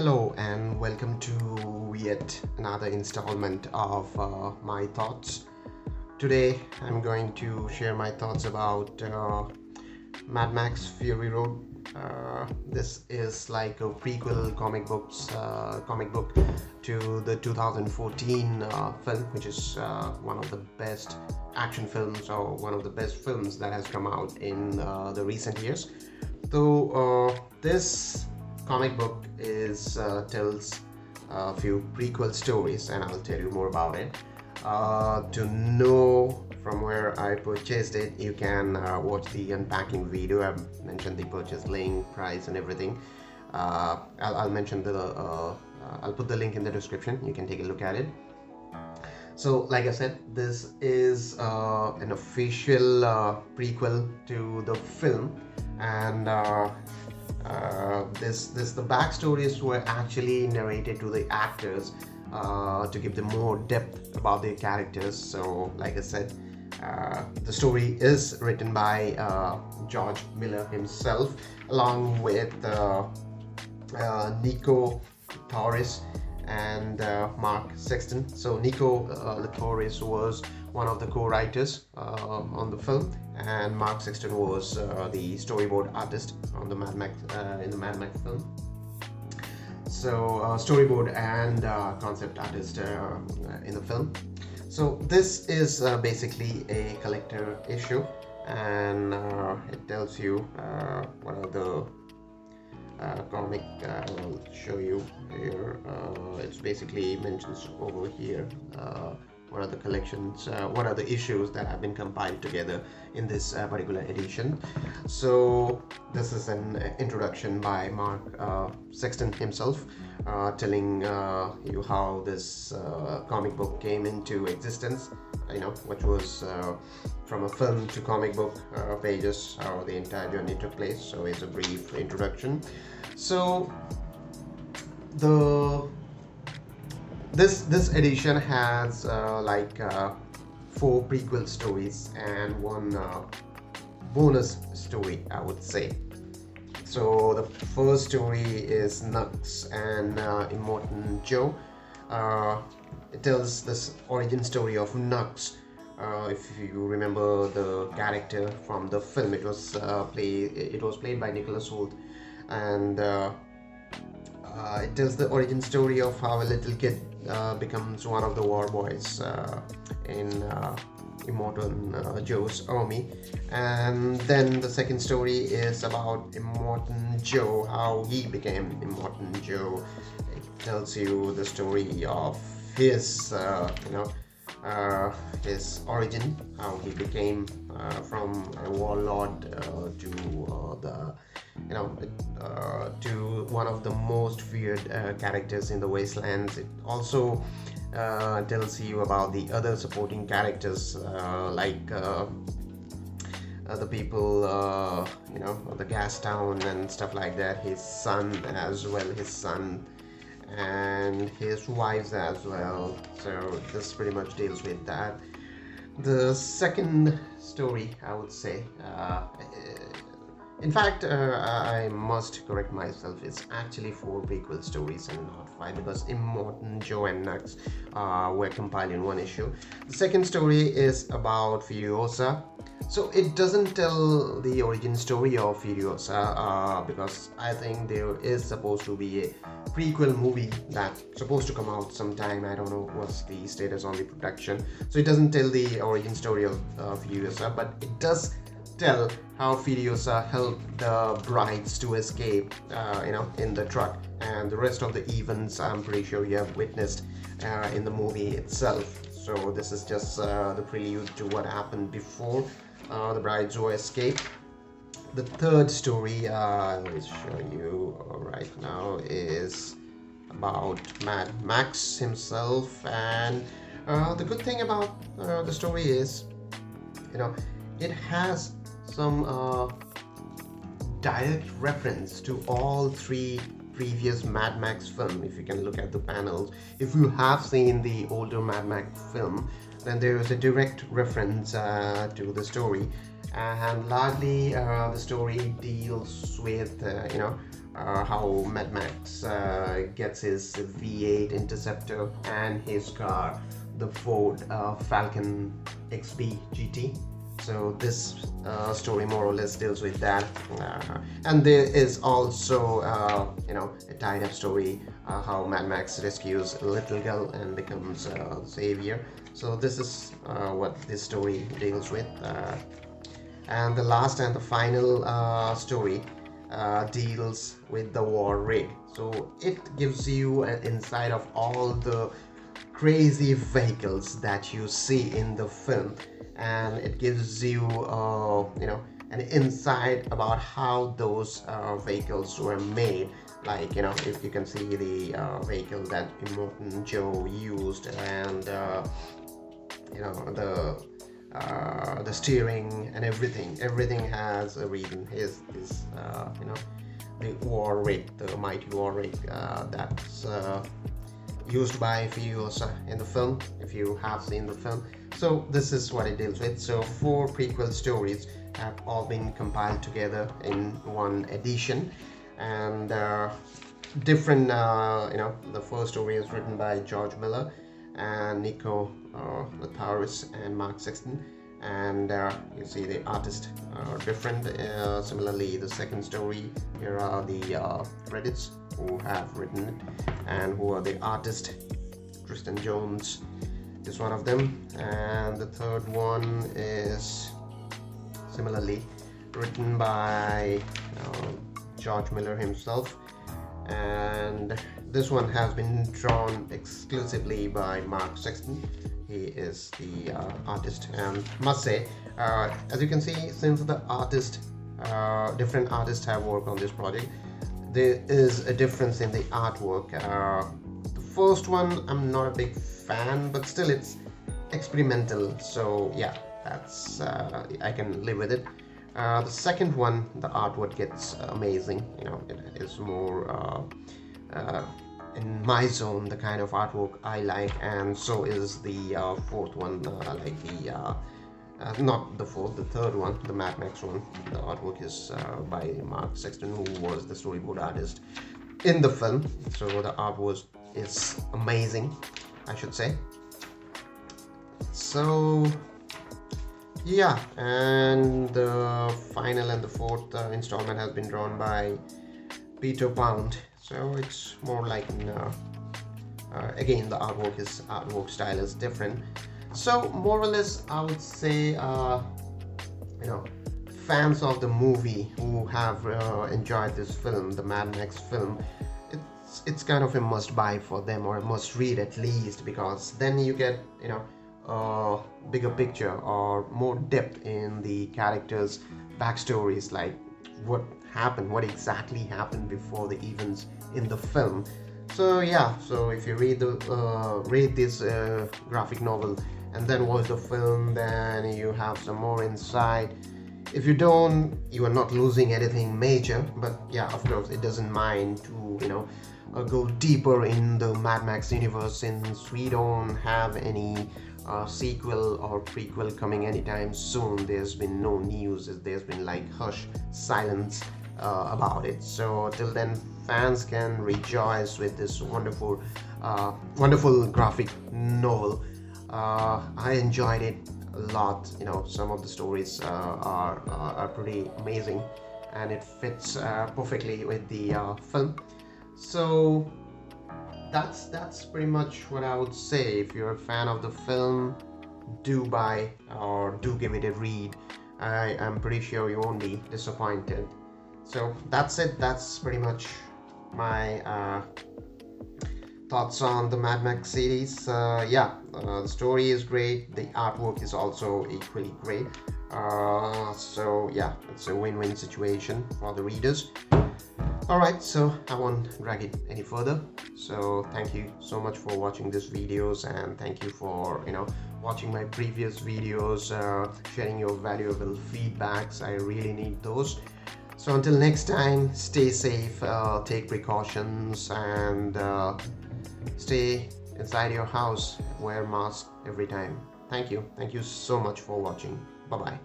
Hello and welcome to yet another installment of My Thoughts. Today I'm going to share my thoughts about Mad Max Fury Road. This is like a prequel comic book to the 2014 film, which is one of the best action films or one of the best films that has come out in the recent years. So this comic book tells a few prequel stories, and I'll tell you more about it. To know from where I purchased it, you can watch the unpacking video. I've mentioned the purchase link, price, and everything. I'll mention I'll put the link in the description. You can take a look at it. So, like I said, this is an official prequel to the film, and the backstories were actually narrated to the actors to give them more depth about their characters. So, like I said, the story is written by George Miller himself, along with Nick Lathouris and Mark Sexton. So Nick Lathouris was one of the co-writers on the film, and Mark Sexton was the storyboard artist on the Mad Max film. So storyboard and concept artist in the film. So this is basically a collector issue, and it tells you what are the comic. I'll show you here. It's basically mentions over here what are the collections, what are the issues that have been compiled together in this particular edition. So this is an introduction by Mark Sexton himself, telling you how this comic book came into existence, which was from a film to comic book pages, how the entire journey took place. So it's a brief introduction. So this edition has 4 prequel stories and 1 bonus story, I would say. So the first story is Nux and Immortal Joe. It tells this origin story of Nux. If you remember the character from the film, it was played by Nicholas Hoult, and it tells the origin story of how a little kid becomes one of the war boys in Immortal Joe's army. And then the second story is about Immortal Joe, how he became Immortal Joe. It tells you the story of his his origin, how he became from a warlord to one of the most feared characters in the wastelands. It also tells you about the other supporting characters, like the people, the gas town and stuff like that. His son as well, and his wives as well. So this pretty much deals with that. The second story, I would say, in fact, I must correct myself, it's actually 4 prequel stories and not 5, because Immortal Joe and Nux were compiled in 1 issue. The second story is about Furiosa. So it doesn't tell the origin story of Furiosa, because I think there is supposed to be a prequel movie that's supposed to come out sometime. I don't know what's the status on the production. So it doesn't tell the origin story of Furiosa, but it does tell how Furiosa helped the brides to escape, in the truck, and the rest of the events I'm pretty sure you have witnessed in the movie itself. So this is just the prelude to what happened before the brides were escaped. The third story I will show you right now is about Mad Max himself, and the good thing about the story is, it has some direct reference to all 3 previous Mad Max film. If you can look at the panels, if you have seen the older Mad Max film, then there is a direct reference to the story, and largely the story deals with how Mad Max gets his V8 Interceptor and his car, the Ford Falcon XB GT. So this story more or less deals with that, and there is also a tied up story how Mad Max rescues a little girl and becomes the savior. So this is what this story deals with, and the last and the final story deals with the war rig. So it gives you an insight of all the crazy vehicles that you see in the film, and it gives you an insight about how those vehicles were made. Like, if you can see the vehicle that Immortal Joe used, and the steering and everything has a reason. His the war rig, the mighty war rig that's used by Furiosa in the film, if you have seen the film. So this is what it deals with. So 4 prequel stories have all been compiled together in one edition, and different the first story is written by George Miller and Nick Lathouris and Mark Sexton, and you see the artists are different. Similarly, the second story, here are the credits who have written it and who are the artists. Tristan Jones is one of them, and the third one is similarly written by George Miller himself, and this one has been drawn exclusively by Mark Sexton. He is the artist, and must say, as you can see, since the different artists have worked on this project, there is a difference in the artwork. The first one I'm not a big fan, but still it's experimental, so yeah, that's I can live with it. The second one, the artwork gets amazing. It is more in my zone, the kind of artwork I like, and so is the fourth one, like the not the fourth, the third one, the Mad Max one. The artwork is by Mark Sexton, who was the storyboard artist in the film. So the artwork is amazing, I should say. So yeah, and the final and the fourth installment has been drawn by Peter Pound. So it's more like again, the artwork style is different. So more or less, I would say fans of the movie who have enjoyed this film, the Mad Max film, it's kind of a must buy for them, or a must read at least, because then you get a bigger picture or more depth in the characters' backstories, like what exactly happened before the events in the film. So yeah, so if you read this graphic novel and then watch the film, then you have some more insight. If you don't, you are not losing anything major, but yeah, of course, it doesn't mind to go deeper in the Mad Max universe, since we don't have any sequel or prequel coming anytime soon. There's been no news, there's been like hush silence about it. So till then, fans can rejoice with this wonderful graphic novel. I enjoyed it a lot. Some of the stories are pretty amazing, and it fits perfectly with the film. So that's pretty much what I would say. If you're a fan of the film, do buy or do give it a read. I am pretty sure you won't be disappointed. So that's it. That's pretty much my thoughts on the Mad Max series. The story is great. The artwork is also equally great. So yeah, it's a win-win situation for the readers. Alright, so I won't drag it any further. So thank you so much for watching these videos, and thank you for watching my previous videos, sharing your valuable feedbacks. I really need those. So until next time, stay safe, take precautions, and stay inside your house. Wear mask every time. Thank you so much for watching. Bye bye.